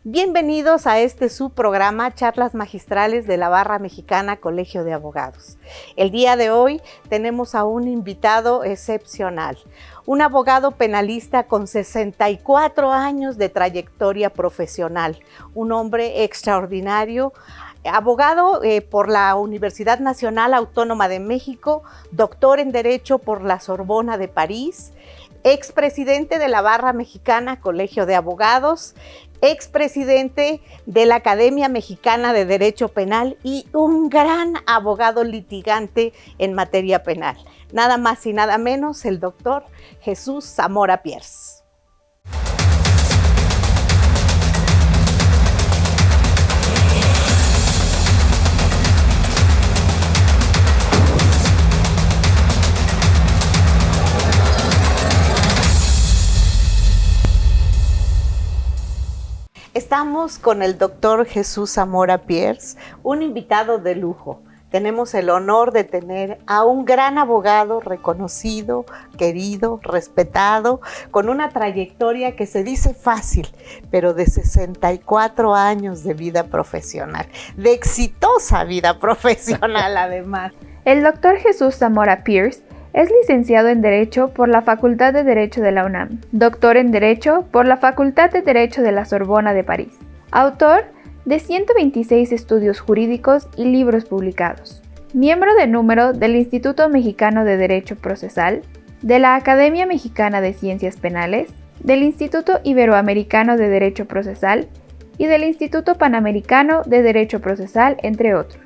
Bienvenidos a este subprograma Charlas Magistrales de la Barra Mexicana Colegio de Abogados. El día de hoy tenemos a un invitado excepcional, un abogado penalista con 64 años de trayectoria profesional, un hombre extraordinario, abogado por la Universidad Nacional Autónoma de México, doctor en Derecho por la Sorbona de París, expresidente de la Barra Mexicana Colegio de Abogados, expresidente de la Academia Mexicana de Derecho Penal y un gran abogado litigante en materia penal. Nada más y nada menos el doctor Jesús Zamora Pierce. Estamos con el doctor Jesús Zamora Pierce, un invitado de lujo. Tenemos el honor de tener a un gran abogado reconocido, querido, respetado, con una trayectoria que se dice fácil, pero de 64 años de vida profesional, de exitosa vida profesional además. El doctor Jesús Zamora Pierce es licenciado en Derecho por la Facultad de Derecho de la UNAM, doctor en Derecho por la Facultad de Derecho de la Sorbona de París, autor de 126 estudios jurídicos y libros publicados, miembro de número del Instituto Mexicano de Derecho Procesal, de la Academia Mexicana de Ciencias Penales, del Instituto Iberoamericano de Derecho Procesal y del Instituto Panamericano de Derecho Procesal, entre otros.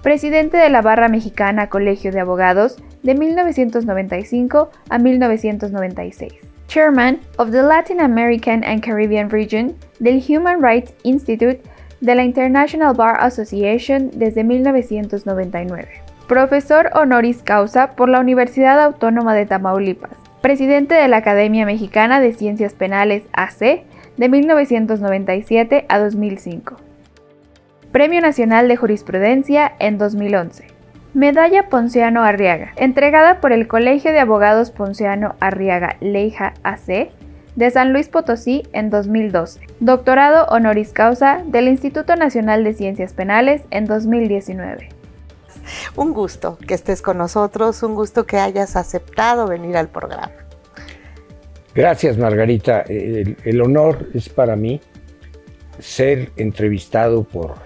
Presidente de la Barra Mexicana Colegio de Abogados de 1995 a 1996. Chairman of the Latin American and Caribbean Region del Human Rights Institute de la International Bar Association desde 1999. Profesor honoris causa por la Universidad Autónoma de Tamaulipas. Presidente de la Academia Mexicana de Ciencias Penales AC de 1997 a 2005. Premio Nacional de Jurisprudencia en 2011. Medalla Ponciano Arriaga, entregada por el Colegio de Abogados Ponciano Arriaga Leija AC de San Luis Potosí en 2012. Doctorado honoris causa del Instituto Nacional de Ciencias Penales en 2019. Un gusto que estés con nosotros, un gusto que hayas aceptado venir al programa. Gracias, Margarita. El honor es para mí ser entrevistado por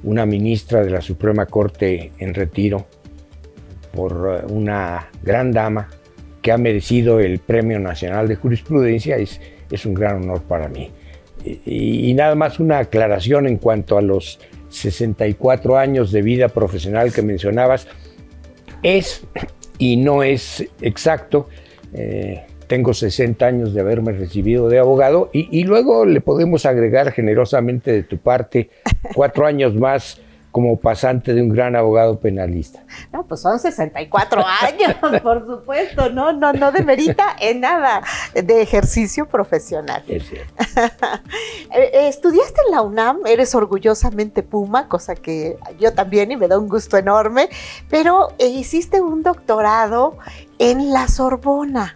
una ministra de la Suprema Corte en retiro, por una gran dama que ha merecido el Premio Nacional de Jurisprudencia. Es un gran honor para mí. Y nada más una aclaración en cuanto a los 64 años de vida profesional que mencionabas. Es y no es exacto. Tengo 60 años de haberme recibido de abogado y luego le podemos agregar generosamente de tu parte 4 años más como pasante de un gran abogado penalista. No, pues son 64 años, por supuesto, no demerita en nada de ejercicio profesional. Es cierto. Estudiaste en la UNAM, eres orgullosamente Puma, cosa que yo también y me da un gusto enorme, pero hiciste un doctorado en la Sorbona.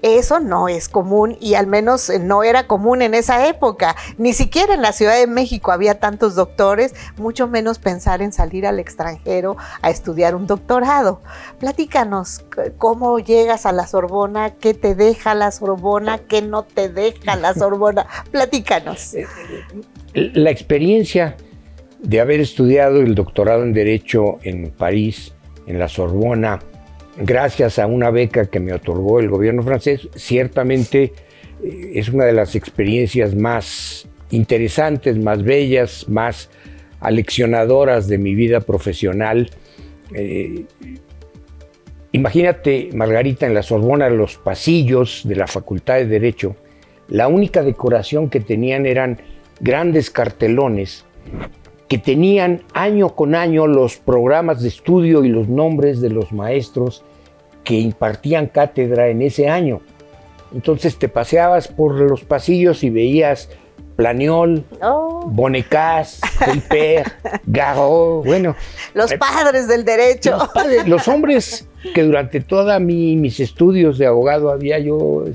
Eso no es común y al menos no era común en esa época. Ni siquiera en la Ciudad de México había tantos doctores, mucho menos pensar en salir al extranjero a estudiar un doctorado. Platícanos, ¿cómo llegas a la Sorbona? ¿Qué te deja la Sorbona? ¿Qué no te deja la Sorbona? Platícanos. La experiencia de haber estudiado el doctorado en Derecho en París, en la Sorbona, gracias a una beca que me otorgó el gobierno francés, ciertamente es una de las experiencias más interesantes, más bellas, más aleccionadoras de mi vida profesional. Imagínate, Margarita, en la Sorbona, los pasillos de la Facultad de Derecho, la única decoración que tenían eran grandes cartelones que tenían año con año los programas de estudio y los nombres de los maestros que impartían cátedra en ese año. Entonces te paseabas por los pasillos y veías Planiol, Bonnecas, Kuiper, Garot, bueno. Los padres del derecho. Los hombres que durante todos mis estudios de abogado había yo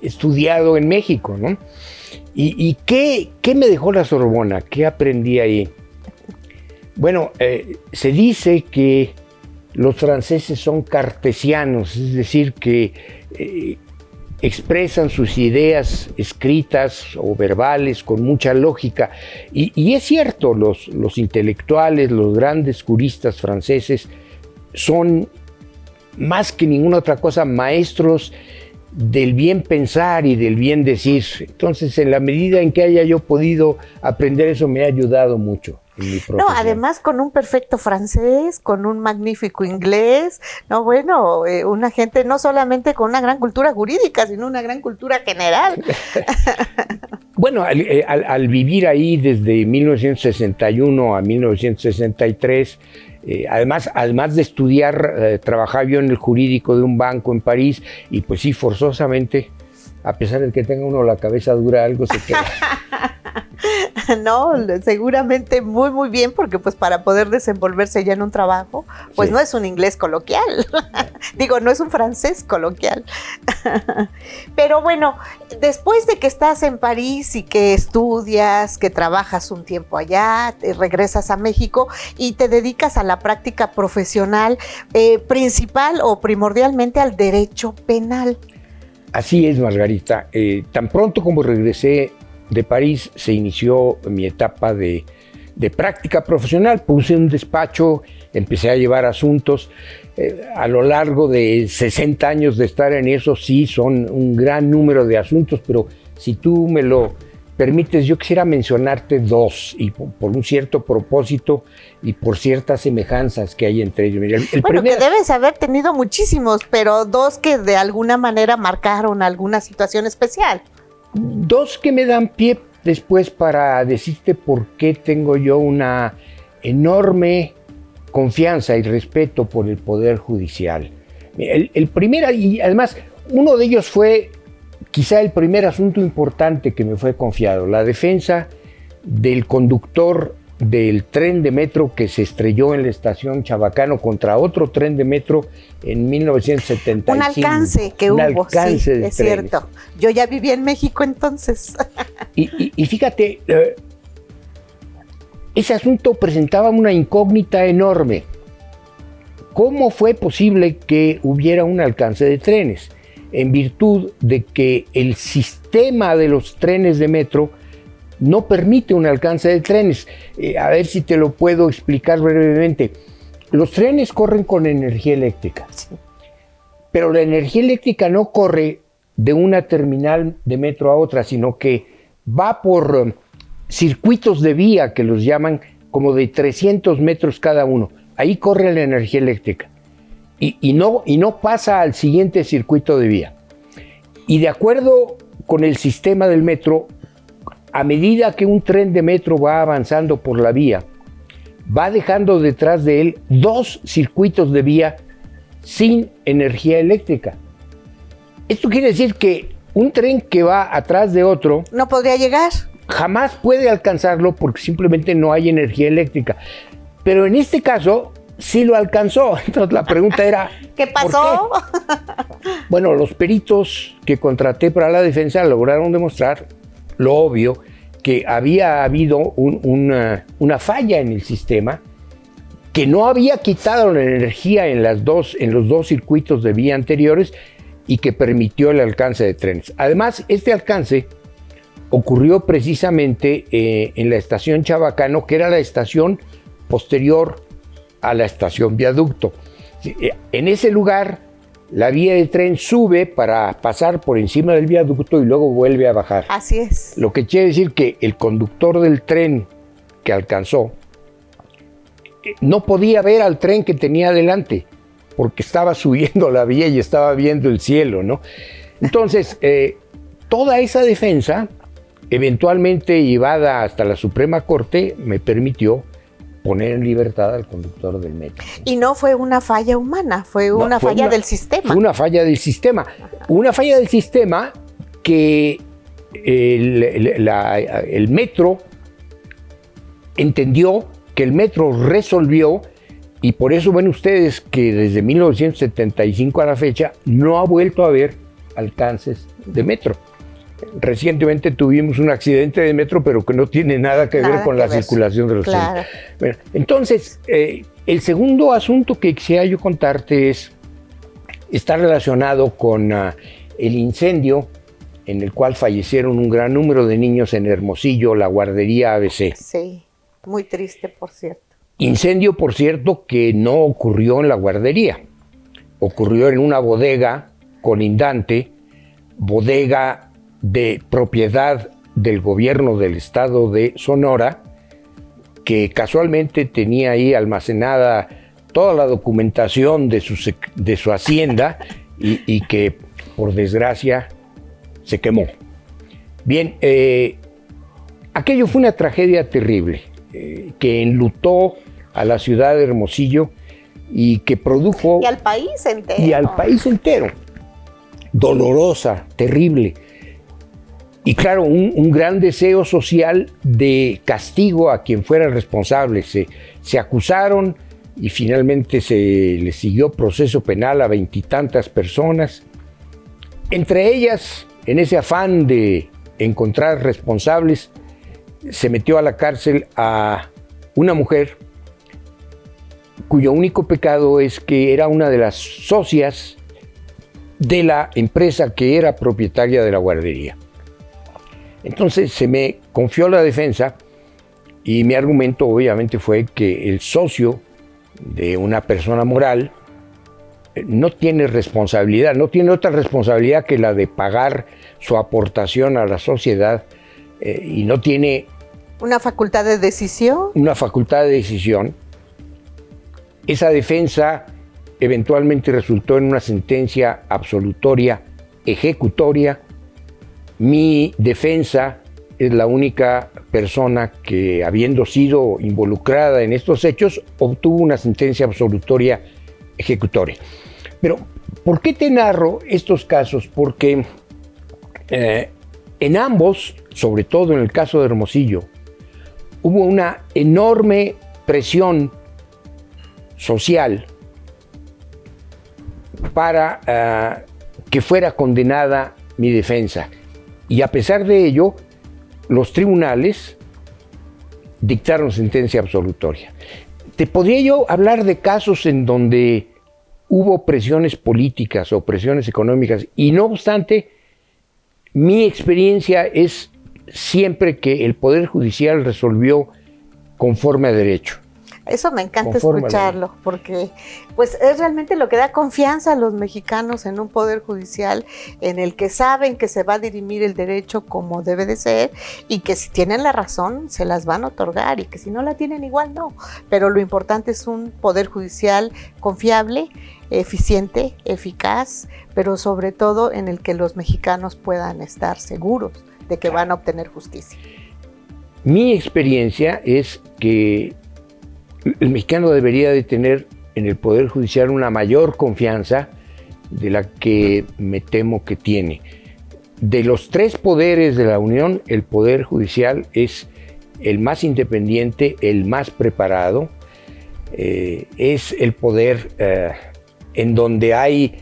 estudiado en México, ¿no? ¿Y qué me dejó la Sorbona? ¿Qué aprendí ahí? Bueno, se dice que los franceses son cartesianos, es decir, que expresan sus ideas escritas o verbales con mucha lógica. Y es cierto, los intelectuales, los grandes juristas franceses son más que ninguna otra cosa maestros del bien pensar y del bien decir. Entonces, en la medida en que haya yo podido aprender eso, me ha ayudado mucho en mi profesión. No, además con un perfecto francés, con un magnífico inglés, no, bueno, una gente no solamente con una gran cultura jurídica, sino una gran cultura general. Bueno, al vivir ahí desde 1961 a 1963, además de estudiar, trabajaba yo en el jurídico de un banco en París y pues sí, forzosamente, a pesar de que tenga uno la cabeza dura, algo se queda. No, seguramente muy, muy bien, porque pues para poder desenvolverse ya en un trabajo, pues sí, no es un inglés coloquial, digo, no es un francés coloquial. Pero bueno, después de que estás en París y que estudias, que trabajas un tiempo allá, te regresas a México y te dedicas a la práctica profesional principal o primordialmente al derecho penal. Así es, Margarita. Tan pronto como regresé de París, se inició mi etapa de práctica profesional. Puse un despacho, empecé a llevar asuntos. A lo largo de 60 años de estar en eso, sí, son un gran número de asuntos, pero si tú me lo permites, yo quisiera mencionarte dos, y por un cierto propósito y por ciertas semejanzas que hay entre ellos. Mira, bueno, que debes haber tenido muchísimos, pero dos que de alguna manera marcaron alguna situación especial. Dos que me dan pie después para decirte por qué tengo yo una enorme confianza y respeto por el Poder Judicial. El primero, y además uno de ellos fue quizá el primer asunto importante que me fue confiado, la defensa del conductor del tren de metro que se estrelló en la estación Chabacano contra otro tren de metro en 1975. Un alcance que hubo, alcance sí, de es trenes. cierto. Yo ya vivía en México entonces. Y fíjate, ese asunto presentaba una incógnita enorme. ¿Cómo fue posible que hubiera un alcance de trenes? En virtud de que el sistema de los trenes de metro no permite un alcance de trenes. A ver si te lo puedo explicar brevemente. Los trenes corren con energía eléctrica, pero la energía eléctrica no corre de una terminal de metro a otra, sino que va por circuitos de vía, que los llaman, como de 300 metros cada uno. Ahí corre la energía eléctrica y no pasa al siguiente circuito de vía. Y de acuerdo con el sistema del metro, a medida que un tren de metro va avanzando por la vía, va dejando detrás de él dos circuitos de vía sin energía eléctrica. Esto quiere decir que un tren que va atrás de otro no podría llegar. Jamás puede alcanzarlo porque simplemente no hay energía eléctrica. Pero en este caso sí lo alcanzó. Entonces la pregunta era, ¿qué pasó? ¿por qué? Bueno, los peritos que contraté para la defensa lograron demostrar lo obvio, que había habido una falla en el sistema, que no había quitado la energía en los dos circuitos de vía anteriores y que permitió el alcance de trenes. Además, este alcance ocurrió precisamente en la estación Chabacano, que era la estación posterior a la estación Viaducto. En ese lugar, la vía de tren sube para pasar por encima del viaducto y luego vuelve a bajar. Así es. Lo que quiere decir que el conductor del tren que alcanzó no podía ver al tren que tenía adelante porque estaba subiendo la vía y estaba viendo el cielo, ¿no? Entonces, toda esa defensa, eventualmente llevada hasta la Suprema Corte, me permitió poner en libertad al conductor del metro. Y no fue una falla humana, fue una falla del sistema. Fue una falla del sistema. Una falla del sistema que el metro entendió, que el metro resolvió, y por eso ven ustedes que desde 1975 a la fecha no ha vuelto a haber alcances de metro. Recientemente tuvimos un accidente de metro, pero que no tiene nada que ver con la circulación de los trenes. Bueno, entonces, el segundo asunto que quisiera yo contarte está relacionado con el incendio en el cual fallecieron un gran número de niños en Hermosillo, la guardería ABC. Sí, muy triste, por cierto. Incendio, por cierto, que no ocurrió en la guardería. Ocurrió en una bodega colindante, bodega de propiedad del gobierno del estado de Sonora, que casualmente tenía ahí almacenada toda la documentación de su hacienda y que, por desgracia, se quemó. Bien, aquello fue una tragedia terrible que enlutó a la ciudad de Hermosillo y que produjo... Y al país entero. Y al país entero. Dolorosa, terrible. Y claro, un gran deseo social de castigo a quien fuera responsable. Se acusaron y finalmente se le siguió proceso penal a 20 y tantas personas. Entre ellas, en ese afán de encontrar responsables, se metió a la cárcel a una mujer cuyo único pecado es que era una de las socias de la empresa que era propietaria de la guardería. Entonces se me confió la defensa y mi argumento obviamente fue que el socio de una persona moral no tiene responsabilidad, no tiene otra responsabilidad que la de pagar su aportación a la sociedad y no tiene... ¿Una facultad de decisión? Una facultad de decisión. Esa defensa eventualmente resultó en una sentencia absolutoria ejecutoria. Mi defensa es la única persona que, habiendo sido involucrada en estos hechos, obtuvo una sentencia absolutoria ejecutoria. Pero, ¿por qué te narro estos casos? Porque en ambos, sobre todo en el caso de Hermosillo, hubo una enorme presión social para que fuera condenada mi defensa. Y a pesar de ello, los tribunales dictaron sentencia absolutoria. Te podría yo hablar de casos en donde hubo presiones políticas o presiones económicas y no obstante, mi experiencia es siempre que el Poder Judicial resolvió conforme a derecho. Eso me encanta escucharlo, porque pues es realmente lo que da confianza a los mexicanos en un poder judicial en el que saben que se va a dirimir el derecho como debe de ser y que si tienen la razón se las van a otorgar y que si no la tienen igual no. Pero lo importante es un poder judicial confiable, eficiente, eficaz, pero sobre todo en el que los mexicanos puedan estar seguros de que van a obtener justicia. Mi experiencia es que el mexicano debería de tener en el Poder Judicial una mayor confianza de la que me temo que tiene. De los tres poderes de la Unión, el Poder Judicial es el más independiente, el más preparado, es el poder en donde hay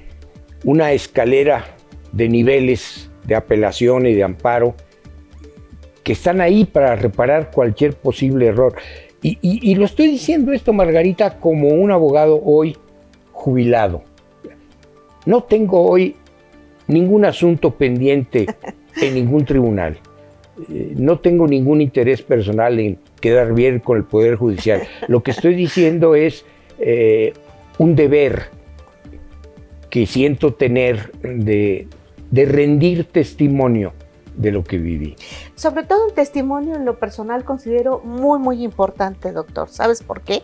una escalera de niveles de apelación y de amparo que están ahí para reparar cualquier posible error. Y lo estoy diciendo esto, Margarita, como un abogado hoy jubilado. No tengo hoy ningún asunto pendiente en ningún tribunal. No tengo ningún interés personal en quedar bien con el Poder Judicial. Lo que estoy diciendo es un deber que siento tener de rendir testimonio de lo que viví. Sobre todo un testimonio en lo personal considero muy, muy importante, doctor. ¿Sabes por qué?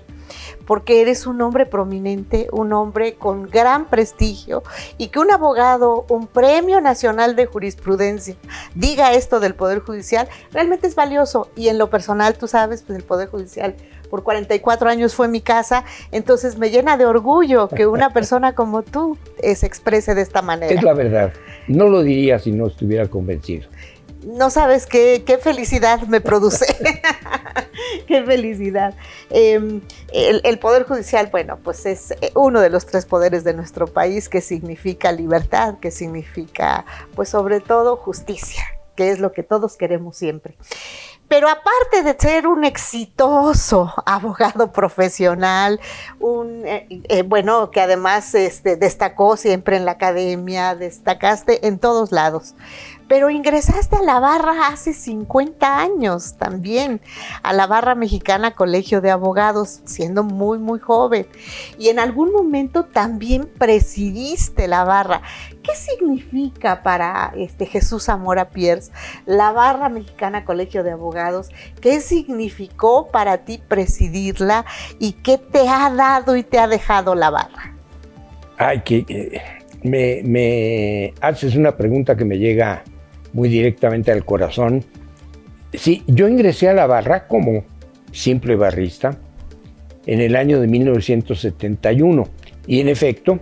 Porque eres un hombre prominente, un hombre con gran prestigio y que un abogado, un premio nacional de jurisprudencia, diga esto del Poder Judicial, realmente es valioso. Y en lo personal, tú sabes, pues el Poder Judicial por 44 años fue mi casa, entonces me llena de orgullo que una persona como tú se exprese de esta manera. Es la verdad. No lo diría si no estuviera convencido. No sabes qué felicidad me produce. Qué felicidad. El Poder Judicial, bueno, pues es uno de los tres poderes de nuestro país que significa libertad, que significa, pues sobre todo, justicia, que es lo que todos queremos siempre. Pero aparte de ser un exitoso abogado profesional, bueno, que además destacó siempre en la academia, destacaste en todos lados, pero ingresaste a la barra hace 50 años también, a la Barra Mexicana Colegio de Abogados, siendo muy, muy joven. Y en algún momento también presidiste la barra. ¿Qué significa para Jesús Zamora Pierce la Barra Mexicana Colegio de Abogados? ¿Qué significó para ti presidirla y qué te ha dado y te ha dejado la barra? Ay, me haces una pregunta que me llega muy directamente al corazón. Sí, yo ingresé a la barra como simple barrista en el año de 1971 y en efecto,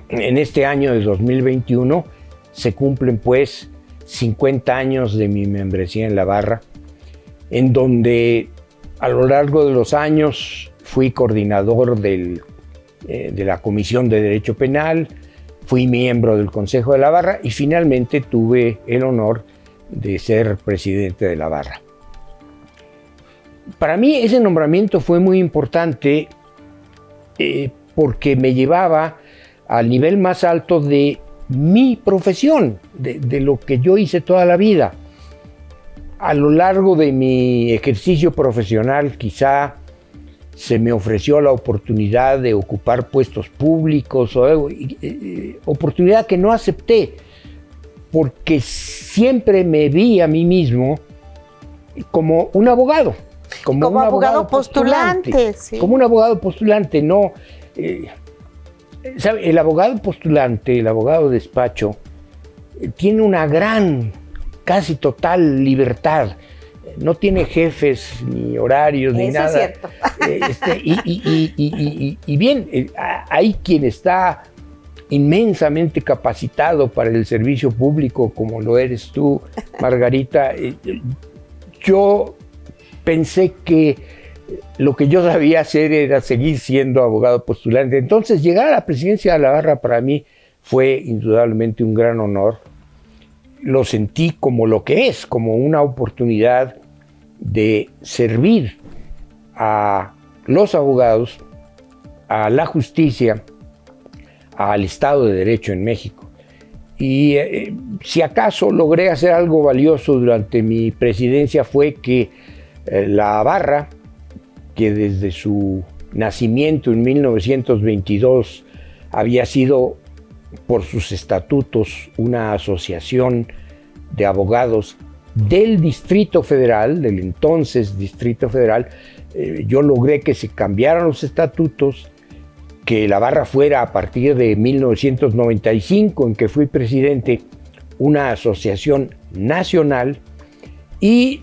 en este año de 2021 se cumplen pues 50 años de mi membresía en la barra, en donde a lo largo de los años fui coordinador de la Comisión de Derecho Penal, fui miembro del Consejo de la Barra y finalmente tuve el honor de ser presidente de la barra. Para mí ese nombramiento fue muy importante porque me llevaba al nivel más alto de mi profesión, de lo que yo hice toda la vida. A lo largo de mi ejercicio profesional quizá se me ofreció la oportunidad de ocupar puestos públicos, oportunidad que no acepté, porque siempre me vi a mí mismo como un abogado. Como un abogado postulante. Sí. Como un abogado postulante, no. ¿Sabe? El abogado postulante, el abogado de despacho, tiene una gran, casi total libertad. No tiene jefes, ni horarios, ni nada. Eso es cierto. Y bien, hay quien está inmensamente capacitado para el servicio público, como lo eres tú, Margarita. Yo pensé que lo que yo sabía hacer era seguir siendo abogado postulante. Entonces, llegar a la presidencia de la barra para mí fue indudablemente un gran honor. Lo sentí como lo que es, como una oportunidad de servir a los abogados, a la justicia, al Estado de Derecho en México. Y si acaso logré hacer algo valioso durante mi presidencia fue que la barra, que desde su nacimiento en 1922 había sido por sus estatutos una asociación de abogados del Distrito Federal, del entonces Distrito Federal, yo logré que se cambiaran los estatutos, que la barra fuera a partir de 1995, en que fui presidente, una asociación nacional y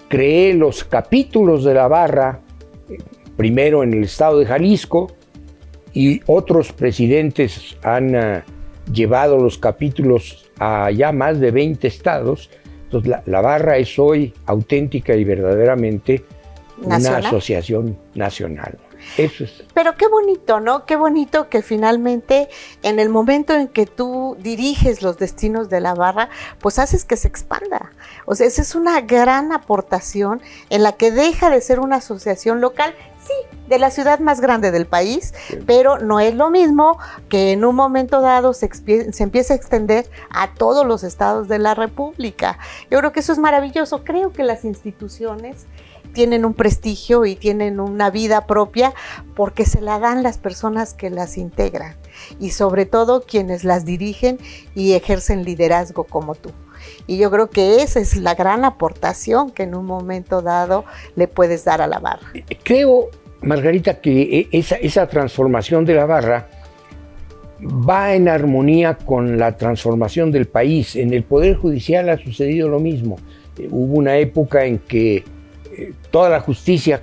creé los capítulos de la barra, primero en el estado de Jalisco, y otros presidentes han llevado los capítulos a ya más de 20 estados. Entonces la barra es hoy auténtica y verdaderamente una asociación nacional. Eso es. Pero qué bonito, ¿no? Qué bonito que finalmente en el momento en que tú diriges los destinos de la barra, pues haces que se expanda. O sea, esa es una gran aportación en la que deja de ser una asociación local, sí, de la ciudad más grande del país, sí, pero no es lo mismo que en un momento dado se empiece a extender a todos los estados de la República. Yo creo que eso es maravilloso. Creo que las instituciones tienen un prestigio y tienen una vida propia porque se la dan las personas que las integran y sobre todo quienes las dirigen y ejercen liderazgo como tú. Y yo creo que esa es la gran aportación que en un momento dado le puedes dar a la barra. Creo, Margarita, que esa transformación de la barra va en armonía con la transformación del país. En el Poder Judicial ha sucedido lo mismo. Hubo una época en que toda la justicia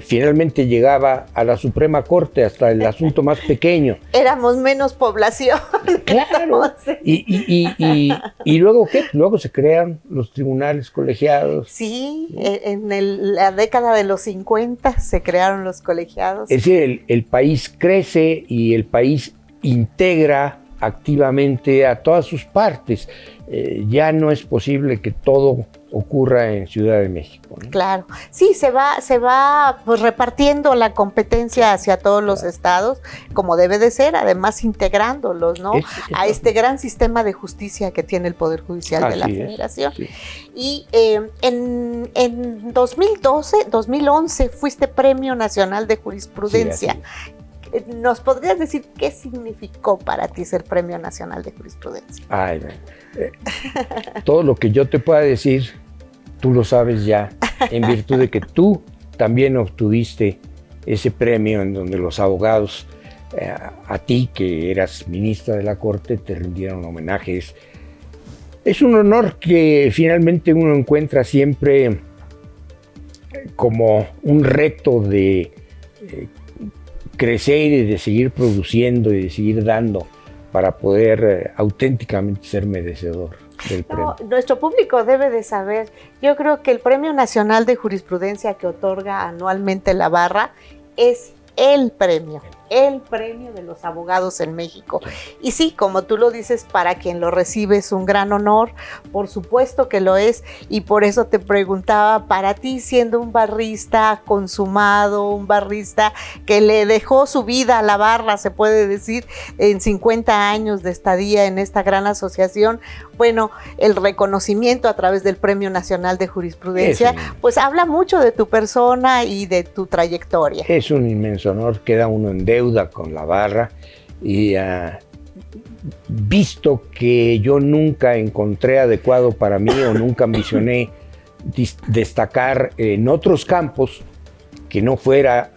finalmente llegaba a la Suprema Corte, hasta el asunto más pequeño. Éramos menos población. Claro. ¿Y luego qué? Luego se crean los tribunales colegiados. Sí, en la década de los 50 se crearon los colegiados. Es decir, el país crece y el país integra activamente a todas sus partes. Ya no es posible que todo ocurra en Ciudad de México, ¿no? Claro, sí, se va pues repartiendo la competencia hacia todos los estados, como debe de ser, además integrándolos, ¿no? A este gran sistema de justicia que tiene el Poder Judicial de la Federación. Sí. Y en 2011 fuiste Premio Nacional de Jurisprudencia. Sí, ¿nos podrías decir qué significó para ti ser Premio Nacional de Jurisprudencia? Ay, todo lo que yo te pueda decir, tú lo sabes ya, en virtud de que tú también obtuviste ese premio en donde los abogados, a ti que eras ministra de la Corte, te rindieron homenajes. Es un honor que finalmente uno encuentra siempre como un reto de crecer y de seguir produciendo y de seguir dando para poder auténticamente ser merecedor del premio. Nuestro público debe de saber, yo creo que el Premio Nacional de Jurisprudencia que otorga anualmente la Barra es el premio de los abogados en México. Y sí, como tú lo dices, para quien lo recibe es un gran honor, por supuesto que lo es, y por eso te preguntaba, para ti siendo un barrista consumado, un barrista que le dejó su vida a la barra, se puede decir, en 50 años de estadía en esta gran asociación, bueno, el reconocimiento a través del Premio Nacional de Jurisprudencia, pues habla mucho de tu persona y de tu trayectoria. Es un inmenso honor, queda uno en deuda con la barra y visto que yo nunca encontré adecuado para mí o nunca ambicioné destacar en otros campos que no fuera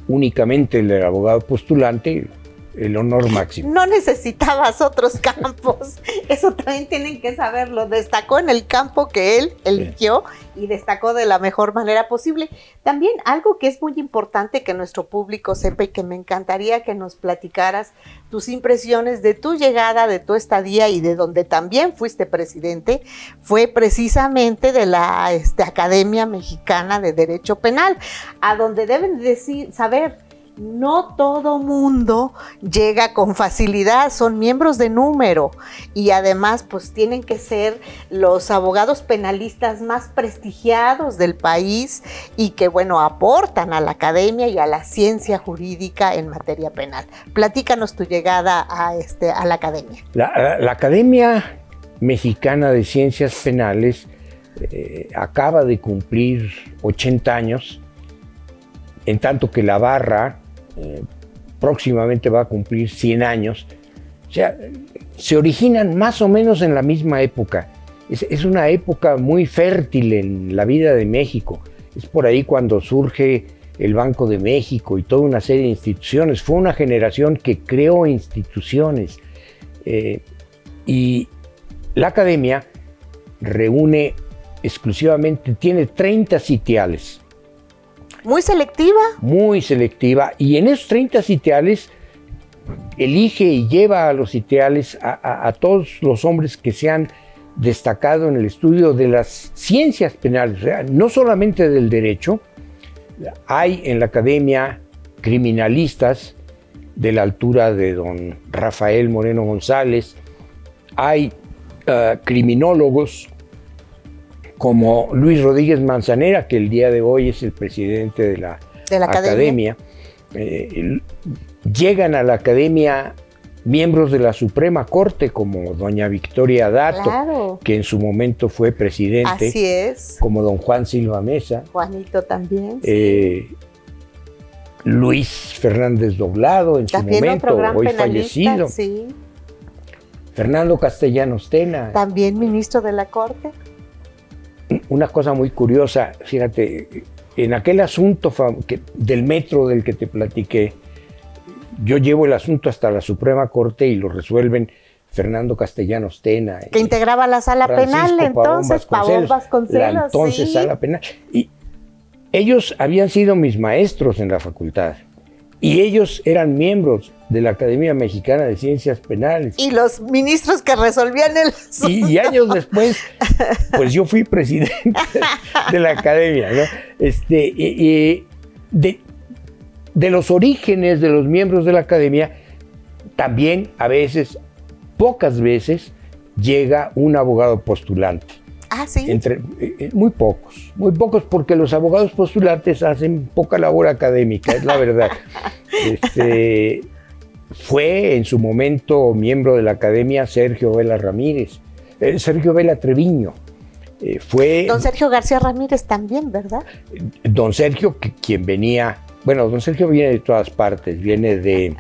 únicamente el del abogado postulante, el honor máximo. No necesitabas otros campos, eso también tienen que saberlo. Destacó en el campo que él eligió y destacó de la mejor manera posible. También algo que es muy importante que nuestro público sepa y que me encantaría que nos platicaras tus impresiones de tu llegada, de tu estadía y de donde también fuiste presidente, fue precisamente de la Academia Mexicana de Derecho Penal, a donde deben saber, no todo mundo llega con facilidad, son miembros de número y además pues tienen que ser los abogados penalistas más prestigiados del país y que bueno, aportan a la academia y a la ciencia jurídica en materia penal. Platícanos tu llegada a la academia. La Academia Mexicana de Ciencias Penales acaba de cumplir 80 años, en tanto que la barra próximamente va a cumplir 100 años. O sea, se originan más o menos en la misma época. Es una época muy fértil en la vida de México. Es por ahí cuando surge el Banco de México y toda una serie de instituciones. Fue una generación que creó instituciones. Y la academia reúne exclusivamente, tiene 30 sitiales. ¿Muy selectiva? Muy selectiva, y en esos 30 sitiales elige y lleva a los sitiales a todos los hombres que se han destacado en el estudio de las ciencias penales, o sea, no solamente del derecho. Hay en la academia criminalistas de la altura de don Rafael Moreno González, hay criminólogos como Luis Rodríguez Manzanera, que el día de hoy es el presidente de la academia. Llegan a la academia miembros de la Suprema Corte, como doña Victoria Dato, claro, que en su momento fue presidente. Así es. Como don Juan Silva Mesa. Juanito también. Luis Fernández Doblado, en también su momento, hoy fallecido. Sí. Fernando Castellanos Tena. También ministro de la Corte. Una cosa muy curiosa, fíjate, en aquel asunto del metro del que te platiqué, yo llevo el asunto hasta la Suprema Corte y lo resuelven Fernando Castellanos Tena. Que integraba la sala penal entonces, Pavón Vasconcelos. La entonces sí, sala penal. Y ellos habían sido mis maestros en la facultad. Y ellos eran miembros de la Academia Mexicana de Ciencias Penales. Y los ministros que resolvían el asunto. Y años después, pues yo fui presidente de la Academia, ¿no? De los orígenes de los miembros de la Academia, También a veces, pocas veces, llega un abogado postulante. Ah, sí. Muy pocos, porque los abogados postulantes hacen poca labor académica, es la verdad. Fue en su momento miembro de la academia Sergio Vela Treviño. Don Sergio García Ramírez también, ¿verdad? Don Sergio, quien venía, bueno, don Sergio viene de todas partes, viene de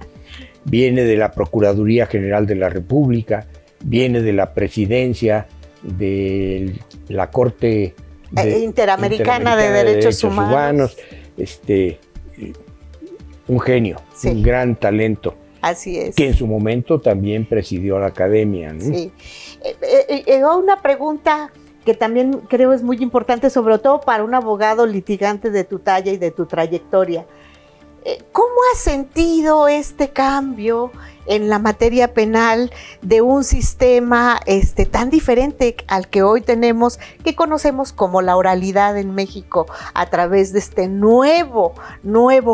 la Procuraduría General de la República, viene de la presidencia de la Corte Interamericana de Derechos Humanos. Un genio, sí. Un gran talento. Así es. Que en su momento también presidió la academia, ¿no? Sí. Una pregunta que también creo es muy importante, sobre todo para un abogado litigante de tu talla y de tu trayectoria. ¿Cómo has sentido este cambio en la materia penal de un sistema tan diferente al que hoy tenemos, que conocemos como la oralidad en México, a través de este nuevo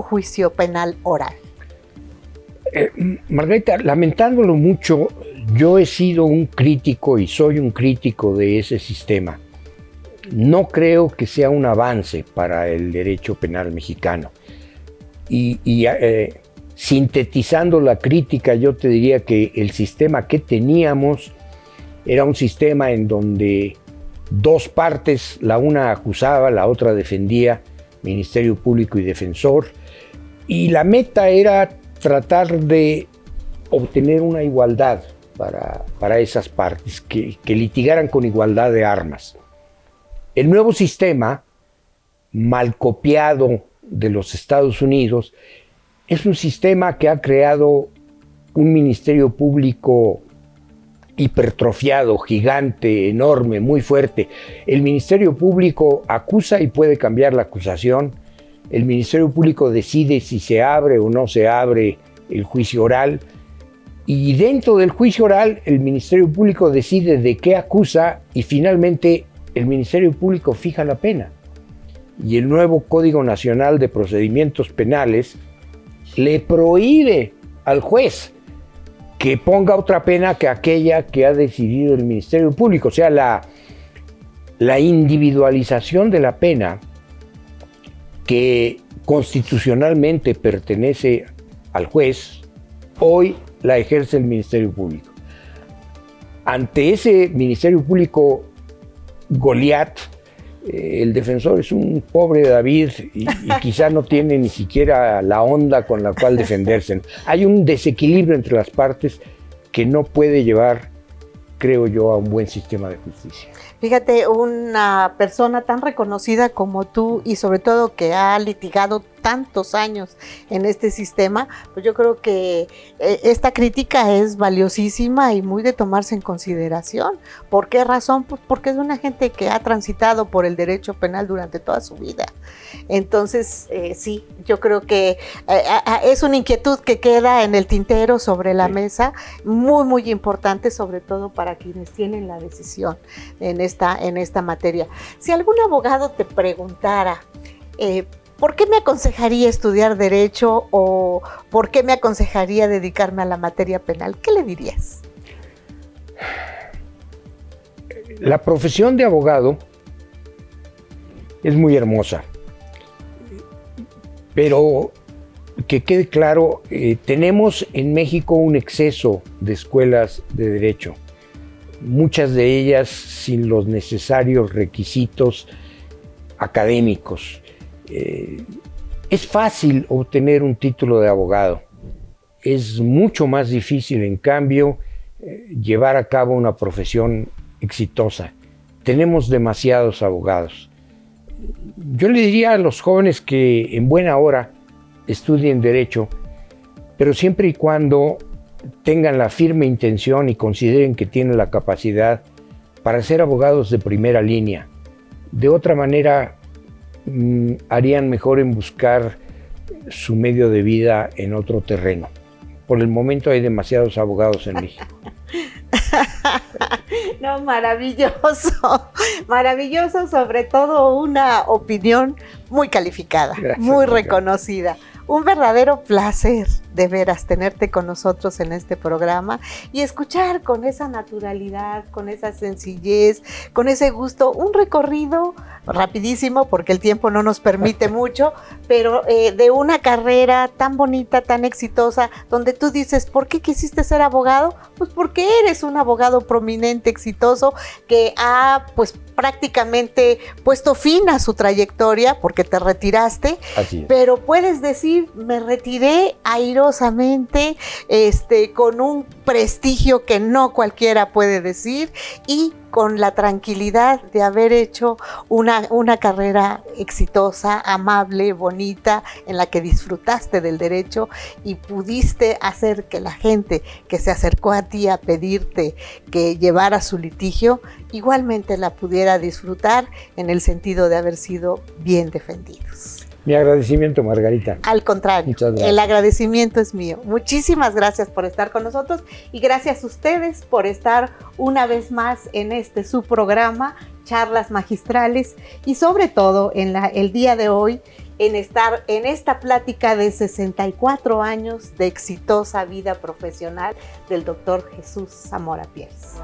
juicio penal oral? Margarita, lamentándolo mucho, yo he sido un crítico y soy un crítico de ese sistema. No creo que sea un avance para el derecho penal mexicano. Sintetizando la crítica, yo te diría que el sistema que teníamos era un sistema en donde dos partes, la una acusaba, la otra defendía, Ministerio Público y Defensor, y la meta era tratar de obtener una igualdad para esas partes, que litigaran con igualdad de armas. El nuevo sistema, mal copiado de los Estados Unidos, es un sistema que ha creado un Ministerio Público hipertrofiado, gigante, enorme, muy fuerte. El Ministerio Público acusa y puede cambiar la acusación. El Ministerio Público decide si se abre o no se abre el juicio oral. Y dentro del juicio oral, el Ministerio Público decide de qué acusa y finalmente el Ministerio Público fija la pena. Y el nuevo Código Nacional de Procedimientos Penales le prohíbe al juez que ponga otra pena que aquella que ha decidido el Ministerio Público. O sea, la individualización de la pena, que constitucionalmente pertenece al juez, hoy la ejerce el Ministerio Público. Ante ese Ministerio Público Goliat, el defensor es un pobre David y quizá no tiene ni siquiera la onda con la cual defenderse. Hay un desequilibrio entre las partes que no puede llevar, creo yo, a un buen sistema de justicia. Fíjate, una persona tan reconocida como tú y sobre todo que ha litigado tantos años en este sistema, pues yo creo que esta crítica es valiosísima y muy de tomarse en consideración. ¿Por qué razón? Pues porque es una gente que ha transitado por el derecho penal durante toda su vida. Entonces, sí, yo creo que es una inquietud que queda en el tintero sobre la mesa, muy, muy importante, sobre todo para quienes tienen la decisión en esta materia. Si algún abogado te preguntara, ¿por qué me aconsejaría estudiar Derecho o por qué me aconsejaría dedicarme a la materia penal? ¿Qué le dirías? La profesión de abogado es muy hermosa, pero que quede claro, tenemos en México un exceso de escuelas de Derecho, muchas de ellas sin los necesarios requisitos académicos. Es fácil obtener un título de abogado, es mucho más difícil, en cambio, llevar a cabo una profesión exitosa. Tenemos demasiados abogados. Yo le diría a los jóvenes que en buena hora estudien Derecho, pero siempre y cuando tengan la firme intención y consideren que tienen la capacidad para ser abogados de primera línea. De otra manera, harían mejor en buscar su medio de vida en otro terreno. Por el momento hay demasiados abogados en México. No, maravilloso, maravilloso, sobre todo una opinión muy calificada, gracias, muy reconocida. Un verdadero placer de veras tenerte con nosotros en este programa y escuchar con esa naturalidad, con esa sencillez, con ese gusto, un recorrido rapidísimo porque el tiempo no nos permite mucho, pero de una carrera tan bonita, tan exitosa, donde tú dices, ¿por qué quisiste ser abogado? Pues porque eres un abogado prominente, exitoso, que ha pues prácticamente puesto fin a su trayectoria porque te retiraste. Así es. Pero puedes decir, me retiré airosamente, con un prestigio que no cualquiera puede decir y con la tranquilidad de haber hecho una carrera exitosa, amable, bonita, en la que disfrutaste del derecho y pudiste hacer que la gente que se acercó a ti a pedirte que llevara su litigio, igualmente la pudiera disfrutar en el sentido de haber sido bien defendidos. Mi agradecimiento, Margarita. Al contrario, muchas gracias. El agradecimiento es mío. Muchísimas gracias por estar con nosotros y gracias a ustedes por estar una vez más en su programa, Charlas Magistrales, y sobre todo el día de hoy en estar en esta plática de 64 años de exitosa vida profesional del doctor Jesús Zamora Pierce.